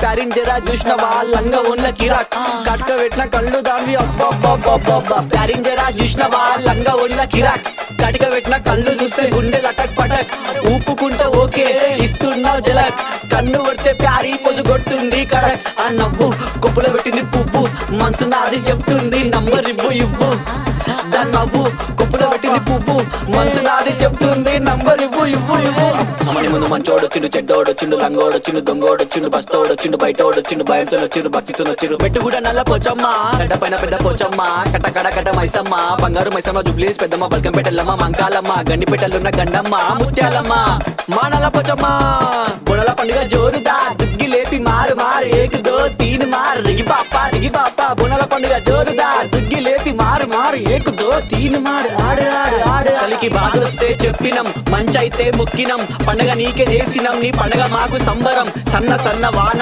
pairing జరా చూసినవా లంగా ఉన్న కిరాక్ కట్క పెట్టిన కళ్ళు దాన్ని అబ్బా ప్యారింగ్ జరా చూసినవా లంగా ఉన్న కిరాక్ కటిక పెట్టిన కళ్ళు చూస్తే గుండె లటక్ పటక్ ఊపుకుంటే ఓకే ఇస్తున్నావు జలక్ కన్ను కొడితే ప్యారీ పొజు కొడుతుంది కడక్ ఆ నవ్వు కొప్పులో పెట్టింది పువ్వు మనసు నాది చెప్తుంది నంబర్ ఇవ్వు దాని నవ్వు కొప్పులో పెట్టింది పువ్వు మనసు నాది చెప్తుంది నంబర్ ఇవ్వు అమ్మని ముందు మంచోడొచ్చిండు చెడ్డోడొచ్చిండు లంగోడొచ్చిండు దొంగోడొచ్చిండు బస్తోడొచ్చిండు బయటోడొచ్చిండు భయంతో వచ్చిండు భక్తితో వచ్చిండు మెట్టు కూడా నల్ల పోచమ్మ గడ్డ పైన పెద్ద పోచమ్మ కట్ట మైసమ్మ బంగారు మైసమ్మ జుబ్లీస్ పెద్దమ్మ బల్కంపేటల్లమ్మ మంకాలమ్మ గండిపేటలున్న గండమ్మ ముత్యాలమ్మ మా నల్ల పోచమ్మ బుడల పండుగ జోరుదా దుగ్గి లేపి మారు ఏక్ దో తీన్ మార్ రిగి పాప బుడల పండుగ జోరుదా దుగ్గి లేపి మారు ఏక్ దో తీన్ మార్ ఆడు కలికి బాధొస్తే చెప్పినం మంచైతే మొక్కినం పండగ నీకే చేసినం నీ పండగ మాకు సంబరం సన్న వాన